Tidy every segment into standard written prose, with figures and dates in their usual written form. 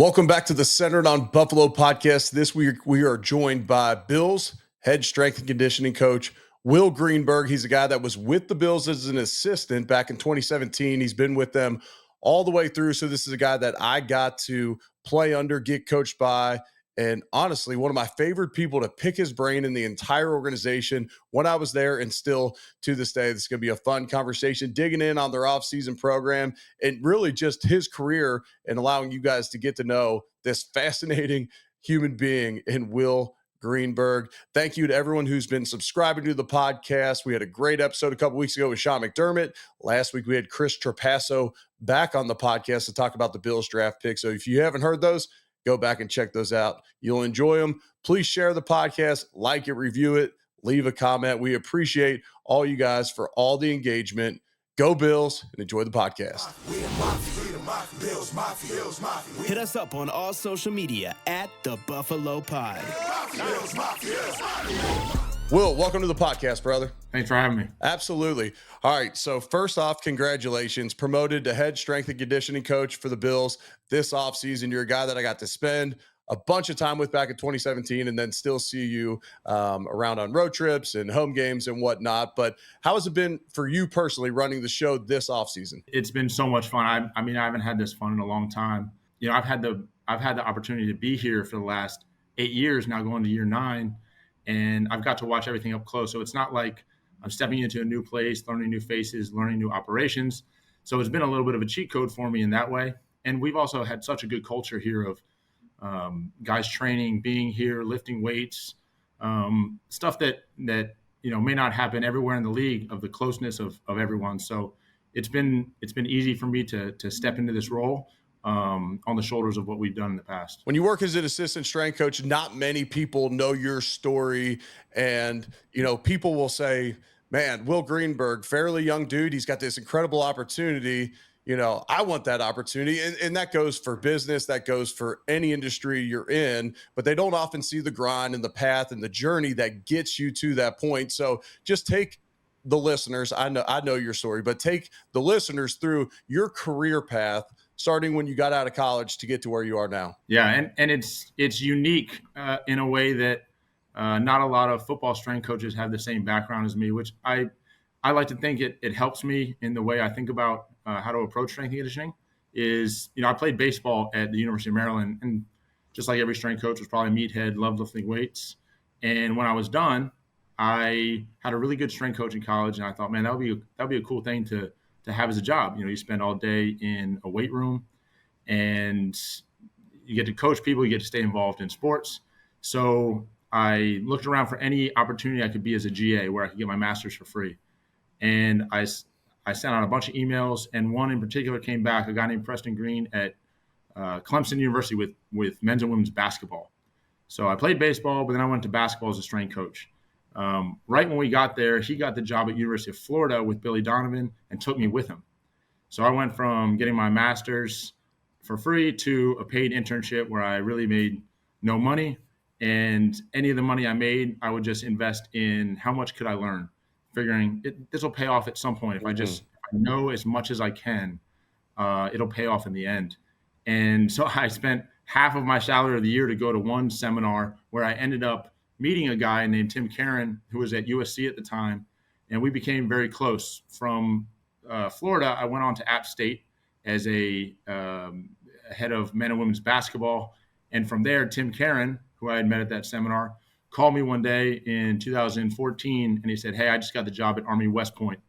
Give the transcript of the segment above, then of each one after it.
Welcome back to the Centered on Buffalo podcast. This week, we are joined by Bills head strength and conditioning coach, Will Greenberg. He's a guy that was with the Bills as an assistant back in 2017. He's been with them all the way through. So this is a guy that I got to play under, get coached by, and honestly, one of my favorite people to pick his brain in the entire organization when I was there, and still to this day. This is going to be a fun conversation, digging in on their offseason program and really just his career and allowing you guys to get to know this fascinating human being in Will Greenberg. Thank you to everyone who's been subscribing to the podcast. We had a great episode a couple weeks ago with Sean McDermott. Last week, we had Chris Trapasso back on the podcast to talk about the Bills draft pick. So if you haven't heard those, go back and check those out. You'll enjoy them. Please share the podcast, like it, review it, leave a comment. We appreciate all you guys for all the engagement. Go Bills and enjoy the podcast. Hit us up on all social media at The Buffalo Pod. Will, welcome to the podcast, brother. Thanks for having me. Absolutely. All right. So first off, congratulations. Promoted to head strength and conditioning coach for the Bills this offseason. You're a guy that I got to spend a bunch of time with back in 2017 and then still see you around on road trips and home games and whatnot. But how has it been for you personally running the show this offseason? It's been so much fun. I mean, I haven't had this fun in a long time. You know, I've had the opportunity to be here for the last 8 years now, going to year 9. And I've got to watch everything up close. So it's not like I'm stepping into a new place, learning new faces, learning new operations. So it's been a little bit of a cheat code for me in that way. And we've also had such a good culture here of guys training, being here, lifting weights, stuff that you know may not happen everywhere in the league, of the closeness of everyone. So it's been easy for me to step into this role on the shoulders of what we've done in the past. When you work as an assistant strength coach, not many people know your story. And, you know, people will say, man, Will Greenberg, fairly young dude, he's got this incredible opportunity. You know, I want that opportunity. And that goes for business, that goes for any industry you're in, but they don't often see the grind and the path and the journey that gets you to that point. So just take the listeners, I know your story, but take the listeners through your career path, starting when you got out of college to get to where you are now. Yeah, and it's unique in a way that not a lot of football strength coaches have the same background as me, which I like to think it helps me in the way I think about how to approach strength and conditioning. Is, you know, I played baseball at the University of Maryland, and just like every strength coach was probably meathead, loved lifting weights. And when I was done, I had a really good strength coach in college, and I thought, man, that would be a cool thing to have as a job. You know, you spend all day in a weight room and you get to coach people, you get to stay involved in sports. So I looked around for any opportunity I could be as a GA where I could get my master's for free. And I sent out a bunch of emails, and one in particular came back, a guy named Preston Green at Clemson University with men's and women's basketball. So I played baseball, but then I went to basketball as a strength coach. Right when we got there, he got the job at University of Florida with Billy Donovan and took me with him. So I went from getting my master's for free to a paid internship where I really made no money. And any of the money I made, I would just invest in how much could I learn, figuring this will pay off at some point. If I know as much as I can, it'll pay off in the end. And so I spent half of my salary of the year to go to one seminar where I ended up meeting a guy named Tim Karen, who was at USC at the time, and we became very close. From Florida, I went on to App State as a head of men and women's basketball. And from there, Tim Karen, who I had met at that seminar, called me one day in 2014, and he said, hey, I just got the job at Army West Point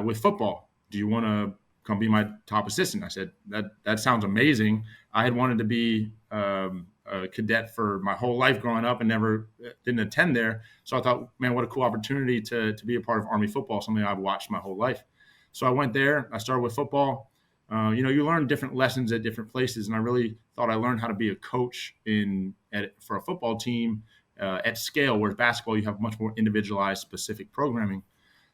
with football. Do you want to come be my top assistant? I said, that sounds amazing. I had wanted to be a cadet for my whole life growing up and didn't attend there. So I thought, man, what a cool opportunity to be a part of Army football, something I've watched my whole life. So I went there. I started with football. You know, you learn different lessons at different places, and I really thought I learned how to be a coach for a football team at scale, whereas basketball, you have much more individualized, specific programming.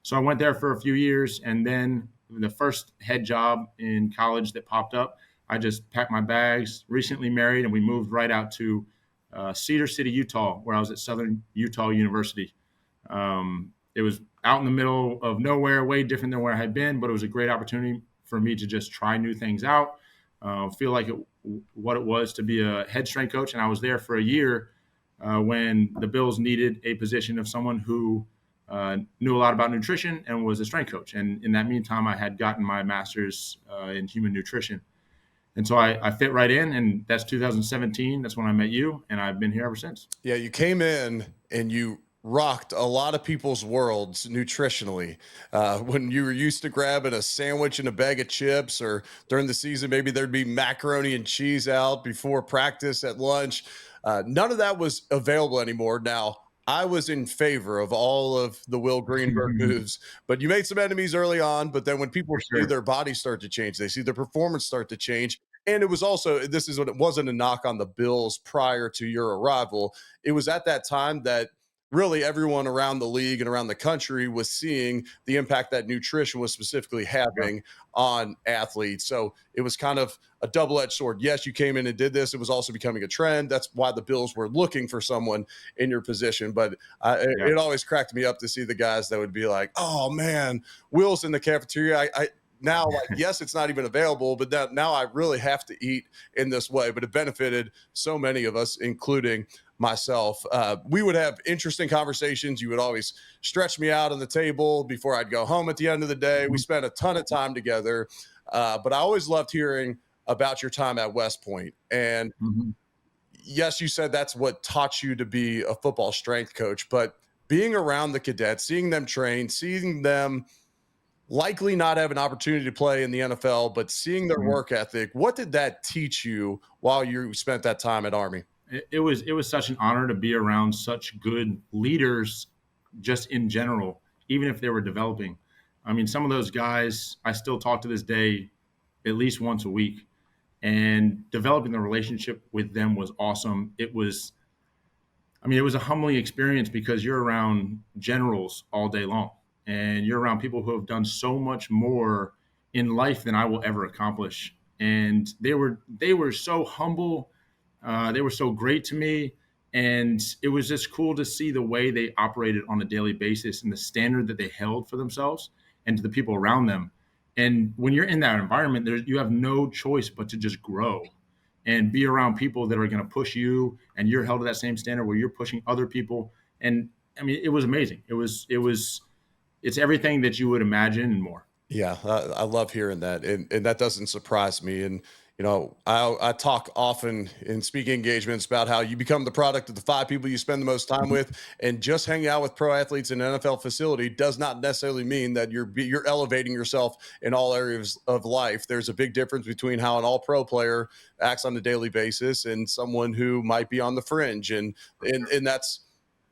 So I went there for a few years, and then the first head job in college that popped up, I just packed my bags, recently married, and we moved right out to Cedar City, Utah, where I was at Southern Utah University. It was out in the middle of nowhere, way different than where I had been, but it was a great opportunity for me to just try new things out, feel like what it was to be a head strength coach. And I was there for a year when the Bills needed a position of someone who knew a lot about nutrition and was a strength coach. And in that meantime, I had gotten my master's in human nutrition. And so I fit right in, and that's 2017. That's when I met you, and I've been here ever since. Yeah, you came in and you rocked a lot of people's worlds nutritionally. When you were used to grabbing a sandwich and a bag of chips, or during the season, maybe there'd be macaroni and cheese out before practice at lunch. None of that was available anymore. Now, I was in favor of all of the Will Greenberg moves, but you made some enemies early on. But then when people For see sure. their bodies start to change, they see their performance start to change. And it was also, this is what it wasn't a knock on the Bills prior to your arrival. It was at that time that really everyone around the league and around the country was seeing the impact that nutrition was specifically Yeah. having on athletes. So it was kind of a double-edged sword. Yes, you came in and did this. It was also becoming a trend. That's why the Bills were looking for someone in your position. But Yeah. it always cracked me up to see the guys that would be like, "Oh man, Will's in the cafeteria." I now, like, yes, it's not even available, but now I really have to eat in this way. But it benefited so many of us, including myself. We would have interesting conversations. You would always stretch me out on the table before I'd go home at the end of the day. We spent a ton of time together. But I always loved hearing about your time at West Point. And Mm-hmm. yes, you said that's what taught you to be a football strength coach, but being around the cadets, seeing them train, seeing them likely not have an opportunity to play in the NFL, but seeing their Mm-hmm. work ethic, what did that teach you while you spent that time at Army? It was such an honor to be around such good leaders, just in general, even if they were developing. I mean, some of those guys I still talk to this day, at least once a week, and developing the relationship with them was awesome. It was a humbling experience because you're around generals all day long, and you're around people who have done so much more in life than I will ever accomplish. And they were so humble, they were so great to me, and it was just cool to see the way they operated on a daily basis and the standard that they held for themselves and to the people around them. And when you're in that environment, you have no choice but to just grow and be around people that are going to push you, and you're held to that same standard where you're pushing other people. And I mean, it was amazing. It's everything that you would imagine and more. Yeah, I love hearing that, and that doesn't surprise me. And I talk often in speaking engagements about how you become the product of the five people you spend the most time Mhm. with, and just hanging out with pro athletes in an NFL facility does not necessarily mean that you're elevating yourself in all areas of life. There's a big difference between how an all pro player acts on a daily basis and someone who might be on the fringe, and that's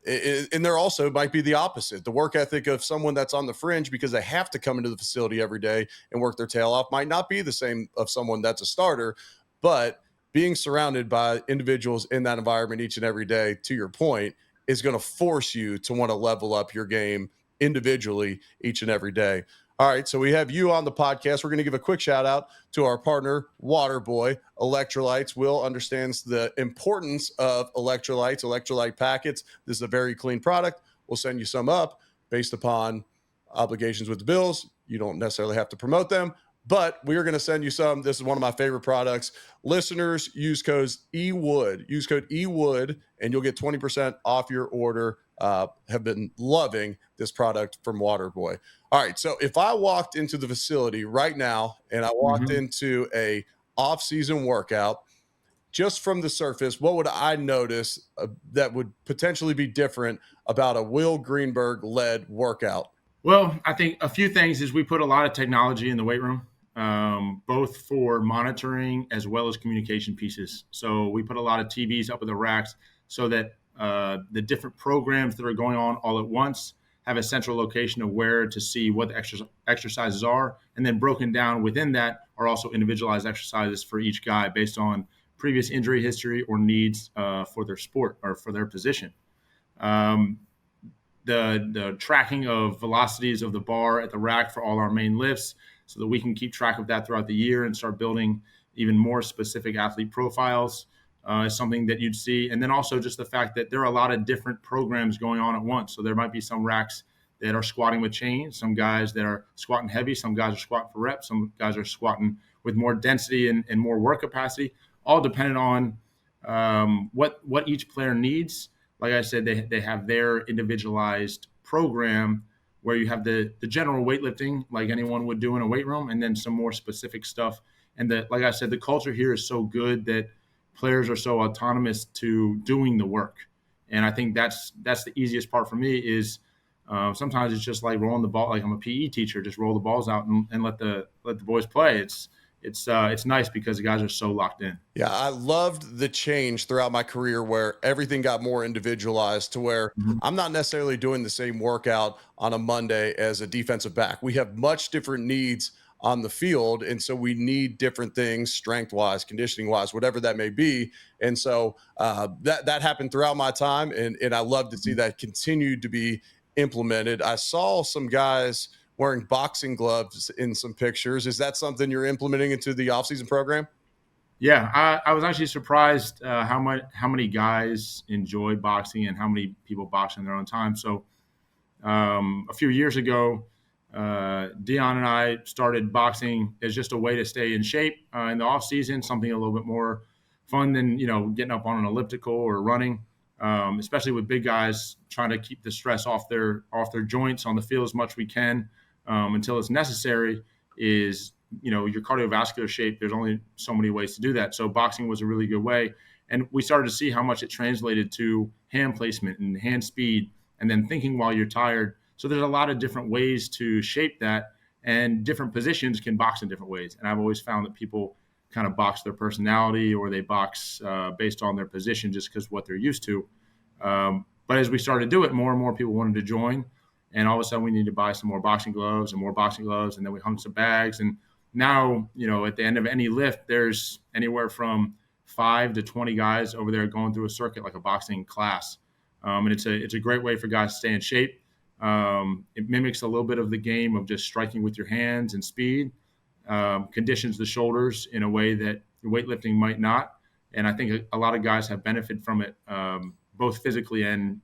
and there also might be the opposite. The work ethic of someone that's on the fringe because they have to come into the facility every day and work their tail off might not be the same of someone that's a starter. But being surrounded by individuals in that environment each and every day, to your point, is going to force you to want to level up your game individually each and every day. All right, so we have you on the podcast. We're going to give a quick shout out to our partner, Waterboy Electrolytes. Will understands the importance of electrolytes, electrolyte packets. This is a very clean product. We'll send you some up based upon obligations with the Bills. You don't necessarily have to promote them, but we are going to send you some. This is one of my favorite products. Listeners, use code EWOOD. Use code EWOOD, and you'll get 20% off your order. Have been loving this product from Waterboy. All right, so if I walked into the facility right now and I walked Mhm. into a off-season workout, just from the surface, what would I notice that would potentially be different about a Will Greenberg led workout? Well, I think a few things is we put a lot of technology in the weight room, both for monitoring as well as communication pieces. So we put a lot of TVs up in the racks so that the different programs that are going on all at once have a central location of where to see what the exercises are. And then broken down within that are also individualized exercises for each guy based on previous injury history or needs for their sport or for their position. Um, the tracking of velocities of the bar at the rack for all our main lifts so that we can keep track of that throughout the year and start building even more specific athlete profiles is something that you'd see. And then also just the fact that there are a lot of different programs going on at once. So there might be some racks that are squatting with chains, some guys that are squatting heavy, some guys are squatting for reps, some guys are squatting with more density and more work capacity. all dependent on what each player needs. Like I said, they have their individualized program where you have the general weightlifting like anyone would do in a weight room, and then some more specific stuff. And like I said, the culture here is so good that players are so autonomous to doing the work. And I think that's the easiest part for me is sometimes it's just like rolling the ball. Like I'm a PE teacher, just roll the balls out and let the boys play. It's nice because the guys are so locked in. Yeah, I loved the change throughout my career where everything got more individualized to where Mhm. I'm not necessarily doing the same workout on a Monday as a defensive back. We have much different needs on the field. And so we need different things, strength wise, conditioning wise, whatever that may be. And so that happened throughout my time. And I love to see that continue to be implemented. I saw some guys wearing boxing gloves in some pictures. Is that something you're implementing into the offseason program? Yeah, I was actually surprised how many guys enjoy boxing and how many people box in their own time. So a few years ago, Dion and I started boxing as just a way to stay in shape in the off season, something a little bit more fun than getting up on an elliptical or running. Especially with big guys trying to keep the stress off their joints on the field as much as we can until it's necessary. Is your cardiovascular shape. There's only so many ways to do that. So boxing was a really good way, and we started to see how much it translated to hand placement and hand speed and then thinking while you're tired. So there's a lot of different ways to shape that, and different positions can box in different ways. And I've always found that people kind of box their personality or they box based on their position just because what they're used to. But as we started to do it, more and more people wanted to join. And all of a sudden we needed to buy some more boxing gloves and more boxing gloves. And then we hung some bags. And now, at the end of any lift, there's anywhere from 5 to 20 guys over there going through a circuit like a boxing class. And it's a great way for guys to stay in shape. It mimics a little bit of the game of just striking with your hands and speed, conditions the shoulders in a way that weightlifting might not. And I think a lot of guys have benefited from it, both physically and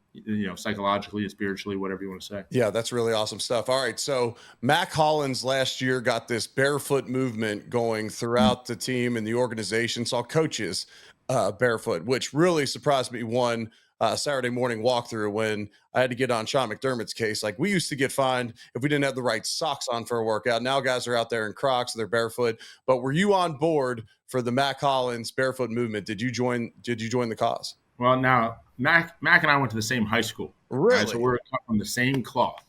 psychologically and spiritually, whatever you want to say. Yeah, that's really awesome stuff. All right. So Mac Hollins last year got this barefoot movement going throughout the team and the organization. Saw coaches barefoot, which really surprised me. One Saturday morning walkthrough when I had to get on Sean McDermott's case. Like we used to get fined if we didn't have the right socks on for a workout. Now guys are out there in Crocs, they're barefoot. But were you on board for the Mac Hollins barefoot movement? Did you join the cause? Well, now Mac and I went to the same high school, right? So Really? we're cut from the same cloth,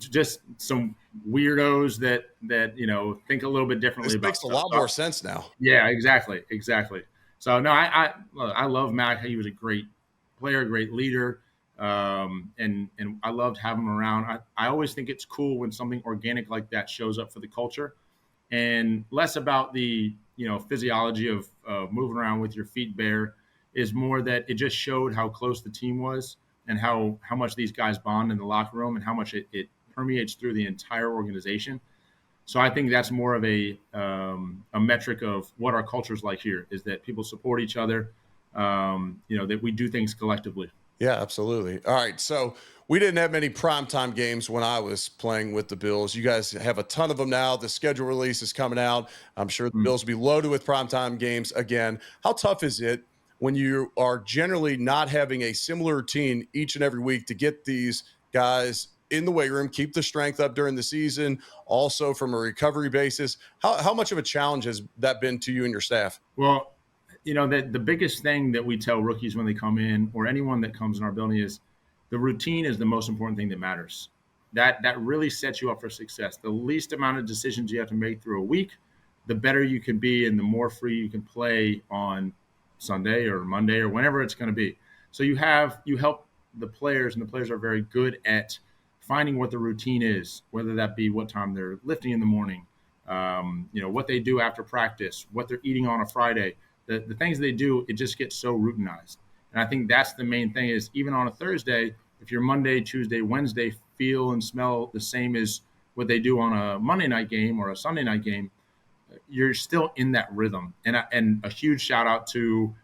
just some weirdos that think a little bit differently This about makes a stuff. lot more sense now. Yeah, exactly. So no, I love Mac. He was a great player, great leader, and I loved having him around. I always think it's cool when something organic like that shows up for the culture, and less about the physiology of moving around with your feet bare, is more that it just showed how close the team was and how much these guys bond in the locker room and how much it permeates through the entire organization. So I think that's more of a metric of what our culture is like here, is that people support each other, that we do things collectively. Yeah, absolutely. All right. So we didn't have many primetime games when I was playing with the Bills. You guys have a ton of them now. The schedule release is coming out. I'm sure the Mm. Bills will be loaded with primetime games again. How tough is it when you are generally not having a similar routine each and every week to get these guys in the weight room, keep the strength up during the season, also from a recovery basis? How much of a challenge has that been to you and your staff? Well, the biggest thing that we tell rookies when they come in, or anyone that comes in our building, is the routine is the most important thing that matters. That really sets you up for success. The least amount of decisions you have to make through a week, the better you can be, and the more free you can play on Sunday or Monday or whenever it's going to be. So you help the players, and the players are very good at finding what the routine is, whether that be what time they're lifting in the morning, what they do after practice, what they're eating on a Friday. The things they do, it just gets so routinized. And I think that's the main thing, is even on a Thursday, if your Monday, Tuesday, Wednesday feel and smell the same as what they do on a Monday night game or a Sunday night game, you're still in that rhythm. And a huge shout out to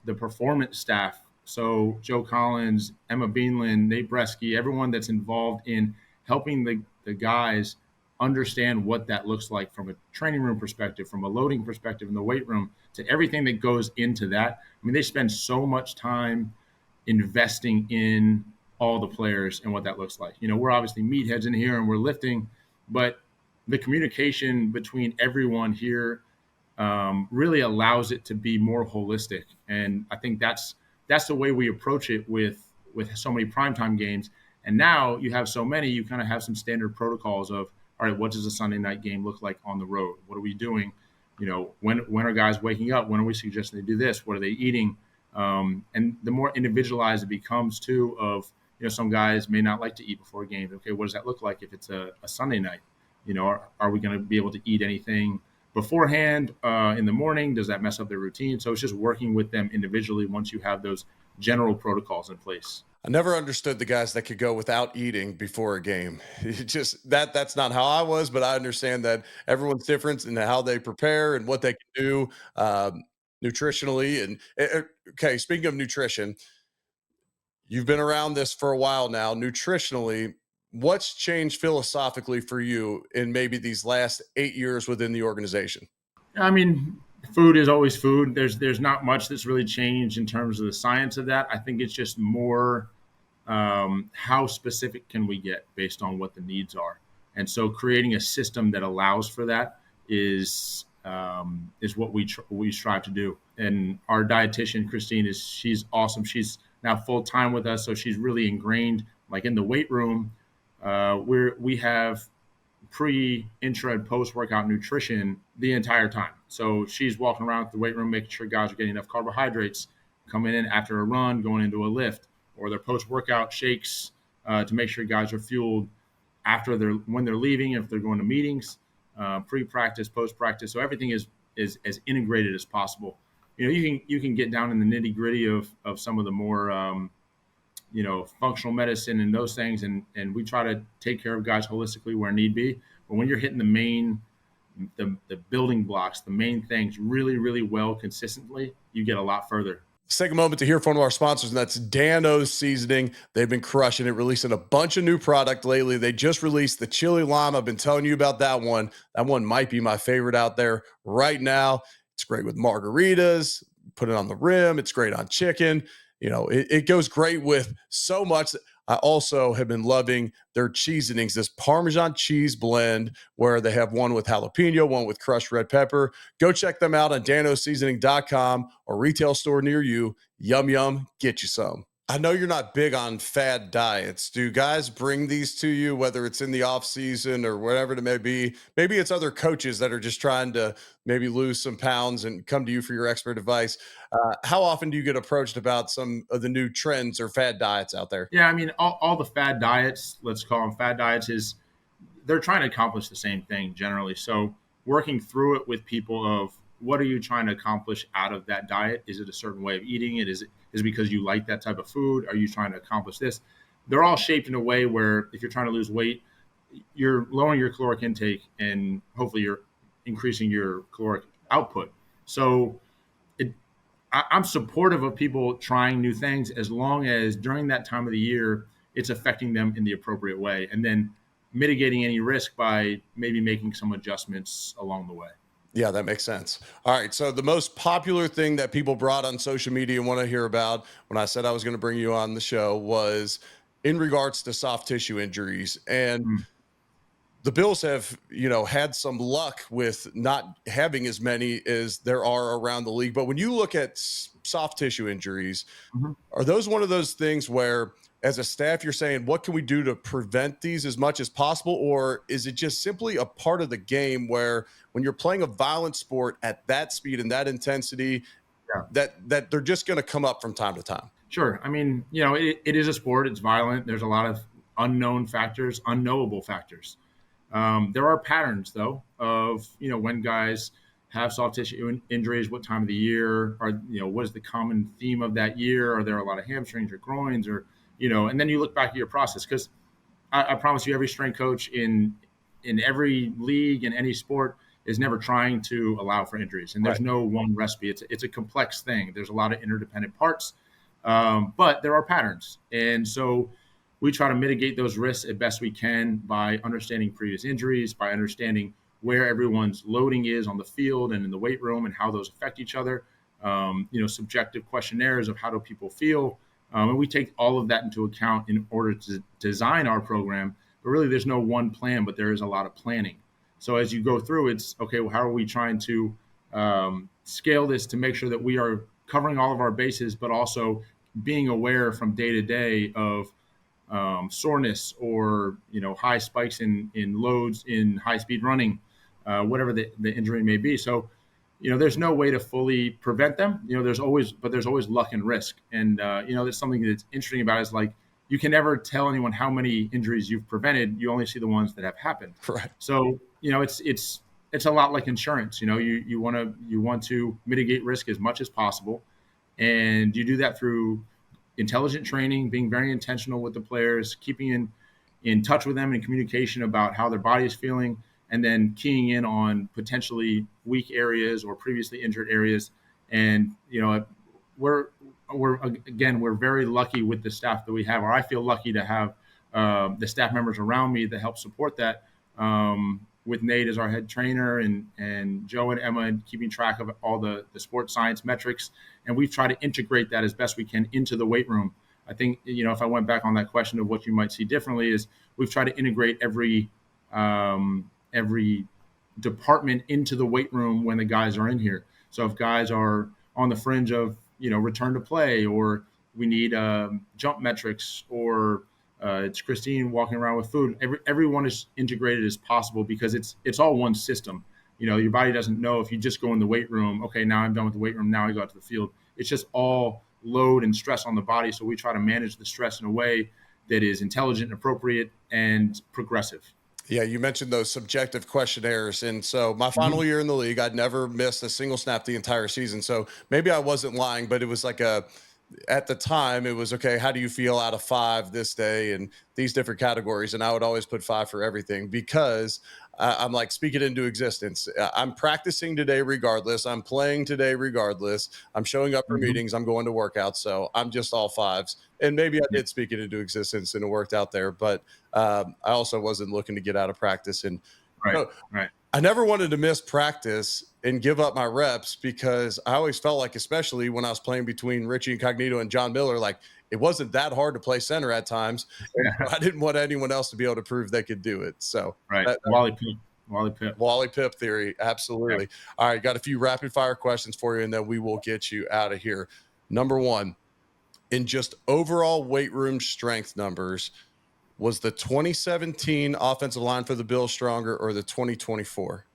the performance staff. So Joe Collins, Emma Beanland, Nate Bresky, everyone that's involved in helping the guys understand what that looks like from a training room perspective, from a loading perspective in the weight room, to everything that goes into that. I mean, they spend so much time investing in all the players and what that looks like. We're obviously meatheads in here and we're lifting, but the communication between everyone here really allows it to be more holistic. And I think that's the way we approach it with so many primetime games. And now you have so many, you kind of have some standard protocols of, all right, what does a Sunday night game look like on the road? What are we doing? When are guys waking up? When are we suggesting they do this? What are they eating? And the more individualized it becomes too of, some guys may not like to eat before games. Okay, what does that look like if it's a Sunday night? Are we going to be able to eat anything beforehand in the morning? Does that mess up their routine? So it's just working with them individually once you have those general protocols in place. I never understood the guys that could go without eating before a game. It just that's not how I was, but I understand that everyone's different in how they prepare and what they can do nutritionally. And okay, speaking of nutrition, you've been around this for a while now. Nutritionally, what's changed philosophically for you in maybe these last 8 years within the organization? I mean, food is always food. There's not much that's really changed in terms of the science of that. I think it's just more how specific can we get based on what the needs are, and so creating a system that allows for that is what we strive to do. And our dietitian Christine she's awesome. She's now full time with us, so she's really ingrained. Like in the weight room, we have pre, intra, and post workout nutrition the entire time. So she's walking around the weight room, making sure guys are getting enough carbohydrates, coming in after a run, going into a lift, or their post workout shakes to make sure guys are fueled when they're leaving, if they're going to meetings, pre practice, post practice. So everything is as integrated as possible. You can get down in the nitty gritty of some of the more functional medicine and those things. And we try to take care of guys holistically where need be. But when you're hitting the building blocks, the main things really, really well consistently, you get a lot further. Let's take a moment to hear from one of our sponsors, and that's Dano's Seasoning. They've been crushing it, releasing a bunch of new product lately. They just released the chili lime. I've been telling you about that one. That one might be my favorite out there right now. It's great with margaritas. Put it on the rim. It's great on chicken. It goes great with so much. I also have been loving their seasonings, this Parmesan cheese blend, where they have one with jalapeno, one with crushed red pepper. Go check them out on danoseasoning.com or retail store near you. Yum, yum, get you some. I know you're not big on fad diets. Do guys bring these to you, whether it's in the off season or whatever it may be? Maybe it's other coaches that are just trying to maybe lose some pounds and come to you for your expert advice. How often do you get approached about some of the new trends or fad diets out there? Yeah, I mean, all the fad diets, let's call them fad diets, they're trying to accomplish the same thing generally. So working through it with people of what are you trying to accomplish out of that diet? Is it a certain way of eating it? Is it because you like that type of food? Are you trying to accomplish this? They're all shaped in a way where if you're trying to lose weight, you're lowering your caloric intake and hopefully you're increasing your caloric output. So I'm supportive of people trying new things as long as during that time of the year, it's affecting them in the appropriate way, and then mitigating any risk by maybe making some adjustments along the way. Yeah, that makes sense. All right. So the most popular thing that people brought on social media and want to hear about when I said I was going to bring you on the show was in regards to soft tissue injuries. And the Bills have, had some luck with not having as many as there are around the league. But when you look at soft tissue injuries, are those one of those things where as a staff, you're saying, what can we do to prevent these as much as possible? Or is it just simply a part of the game where when you're playing a violent sport at that speed and that intensity, that they're just going to come up from time to time? Sure. I mean, it is a sport. It's violent. There's a lot of unknown factors, unknowable factors. There are patterns, though, of, when guys have soft tissue injuries, what time of the year, or, what is the common theme of that year? Are there a lot of hamstrings or groins or, and then you look back at your process, because I promise you every strength coach in every league in any sport is never trying to allow for injuries. And there's no one recipe. It's a complex thing. There's a lot of interdependent parts, but there are patterns. And so we try to mitigate those risks as best we can by understanding previous injuries, by understanding where everyone's loading is on the field and in the weight room and how those affect each other. Subjective questionnaires of how do people feel. And we take all of that into account in order to design our program. But really, there's no one plan, but there is a lot of planning. So as you go through, it's okay, well, how are we trying to scale this to make sure that we are covering all of our bases, but also being aware from day to day of soreness or, high spikes in loads in high speed running, whatever the injury may be. So, there's no way to fully prevent them. There's always luck and risk. And, there's something that's interesting about it is like, you can never tell anyone how many injuries you've prevented. You only see the ones that have happened. Right. So, it's a lot like insurance. You want to mitigate risk as much as possible. And you do that through intelligent training, being very intentional with the players, keeping in touch with them in communication about how their body is feeling, and then keying in on potentially weak areas or previously injured areas. And, we're very lucky with the staff that we have, or I feel lucky to have the staff members around me that help support that. With Nate as our head trainer and Joe and Emma and keeping track of all the sports science metrics. And we've tried to integrate that as best we can into the weight room. I think, if I went back on that question of what you might see differently is we've tried to integrate every department into the weight room when the guys are in here. So if guys are on the fringe of, return to play, or we need jump metrics, or it's Christine walking around with food. Everyone is integrated as possible because it's all one system. Your body doesn't know if you just go in the weight room. Okay, now I'm done with the weight room. Now I go out to the field. It's just all load and stress on the body. So we try to manage the stress in a way that is intelligent, appropriate, and progressive. Yeah, you mentioned those subjective questionnaires. And so my final year in the league, I'd never missed a single snap the entire season. So maybe I wasn't lying, but it was like at the time, it was, okay, how do you feel out of 5 this day and these different categories? And I would always put 5 for everything because I'm like, speak it into existence. I'm practicing today regardless. I'm playing today regardless. I'm showing up for meetings. I'm going to workouts. So I'm just all 5s. And maybe I did speak it into existence and it worked out there. But I also wasn't looking to get out of practice. And Right. I never wanted to miss practice and give up my reps because I always felt like, especially when I was playing between Richie Incognito and John Miller, like it wasn't that hard to play center at times. Yeah. I didn't want anyone else to be able to prove they could do it. So Right. Wally Pip theory. Absolutely. Yep. All right. Got a few rapid fire questions for you and then we will get you out of here. Number 1, in just overall weight room strength numbers, was the 2017 offensive line for the Bills stronger or the 2024?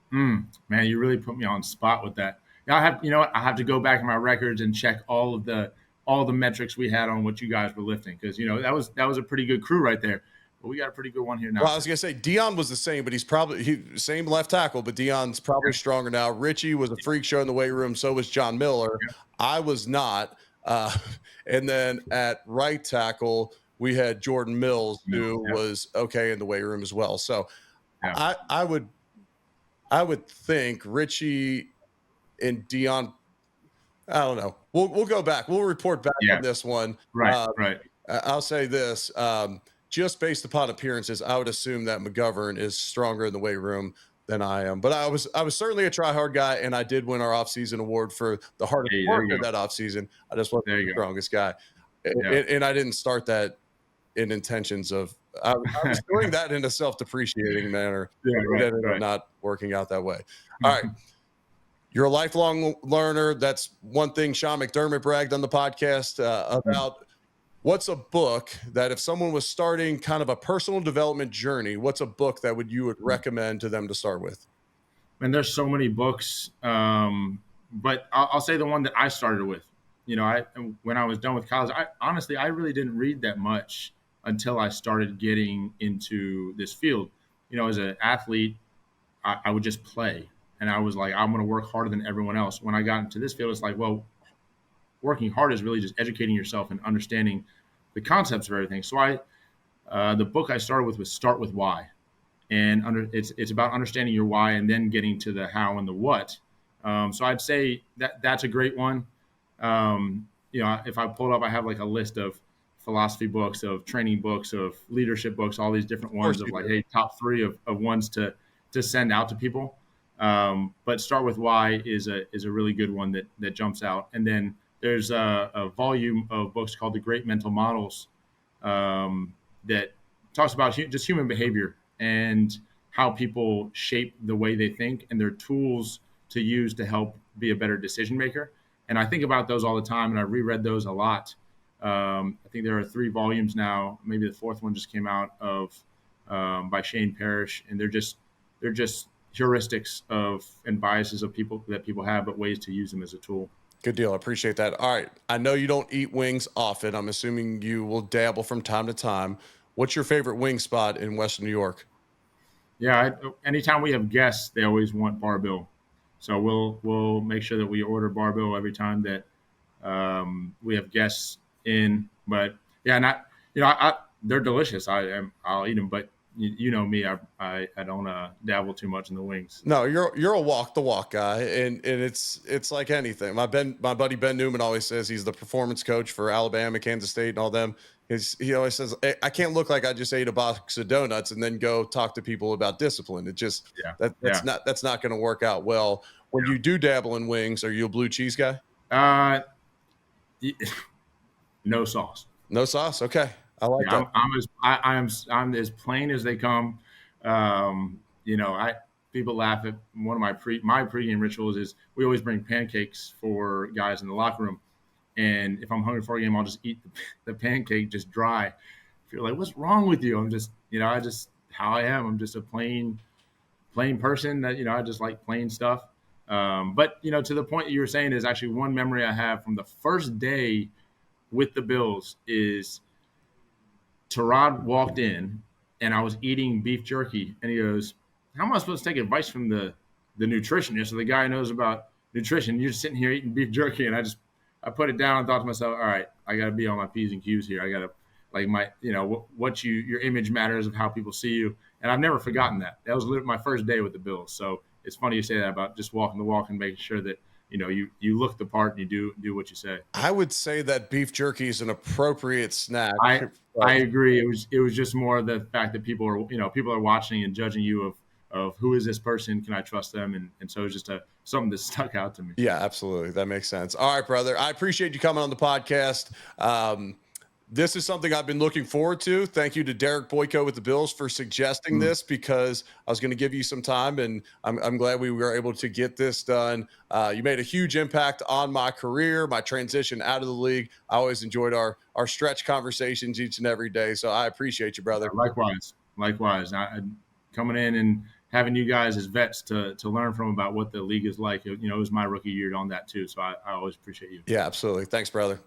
Man, you really put me on the spot with that. I have to go back in my records and check all the metrics we had on what you guys were lifting, because that was a pretty good crew right there. But we got a pretty good one here now. Well, I was gonna say Dion was the same, but he's probably same left tackle, but Dion's probably stronger now. Richie was a freak show in the weight room, so was John Miller. Yeah. I was not. And then at right tackle, we had Jordan Mills, who was okay in the weight room as well. So I would think Richie and Dion, I don't know. We'll go back. We'll report back on this one. Right. I'll say this. Just based upon appearances, I would assume that McGovern is stronger in the weight room than I am. But I was certainly a try-hard guy, and I did win our offseason award for the hardest work of that offseason. I just wasn't the strongest guy. And I didn't start that in intentions of I was doing that in a self-depreciating manner. Not working out that way. All right. You're a lifelong learner. That's one thing Sean McDermott bragged on the podcast about. What's a book that if someone was starting kind of a personal development journey, what's a book that you would recommend to them to start with? And there's so many books, but I'll say the one that I started with. When I was done with college, I really didn't read that much until I started getting into this field. As an athlete, I would just play. And I was like, I'm going to work harder than everyone else. When I got into this field, it's like, well, working hard is really just educating yourself and understanding the concepts of everything. So the book I started with was Start With Why. And it's about understanding your why and then getting to the how and the what. So I'd say that's a great one. If I pull it up, I have like a list of philosophy books, of training books, of leadership books, all these different ones of like, hey, top 3 of ones to send out to people. But start with why is a really good one that jumps out. And then there's a volume of books called The Great Mental Models that talks about just human behavior and how people shape the way they think and their tools to use to help be a better decision maker. And I think about those all the time, and I reread those a lot. I think there are 3 volumes now. Maybe the 4th one just came out of by Shane Parrish, and they're just heuristics of and biases of people that people have, but ways to use them as a tool. Good deal. I appreciate that. All right. I know you don't eat wings often. I'm assuming you will dabble from time to time. What's your favorite wing spot in Western New York? Yeah, anytime we have guests, they always want bar bill, so we'll make sure that we order bar bill every time that we have guests in. But yeah, not they're delicious. I'll eat them, but you know me, I don't dabble too much in the wings. No, you're a walk the walk guy, and it's like anything. My buddy Ben Newman always says he's the performance coach for Alabama, Kansas State, and all them. He always says, I can't look like I just ate a box of donuts and then go talk to people about discipline. It just that's not going to work out well. When you do dabble in wings, are you a blue cheese guy? No sauce. No sauce. Okay, I like that. I'm as plain as they come. People laugh at one of my pregame rituals is we always bring pancakes for guys in the locker room. And if I'm hungry for a game, I'll just eat the pancake just dry. If you're like, what's wrong with you? I'm just, I just how I am. I'm just a plain person that, I just like plain stuff. But, to the point that you were saying is actually one memory I have from the first day with the Bills is Terod walked in and I was eating beef jerky and he goes, how am I supposed to take advice from the nutritionist or the guy who knows about nutrition? You're just sitting here eating beef jerky. And I put it down and thought to myself, all right, I got to be on my P's and Q's here. I got to your image matters of how people see you. And I've never forgotten that. That was literally my first day with the Bills. So it's funny you say that about just walking the walk and making sure that, you look the part and you do what you say. I would say that beef jerky is an appropriate snack. I agree. It was just more the fact that people are watching and judging you of who is this person? Can I trust them? And so it's just something that stuck out to me. Yeah, absolutely. That makes sense. All right, brother. I appreciate you coming on the podcast. This is something I've been looking forward to. Thank you to Derek Boyko with the Bills for suggesting this because I was going to give you some time, and I'm glad we were able to get this done. You made a huge impact on my career, my transition out of the league. I always enjoyed our stretch conversations each and every day, so I appreciate you, brother. Likewise. Coming in and having you guys as vets to learn from about what the league is like. It was my rookie year on that too, so I always appreciate you. Yeah, absolutely. Thanks, brother.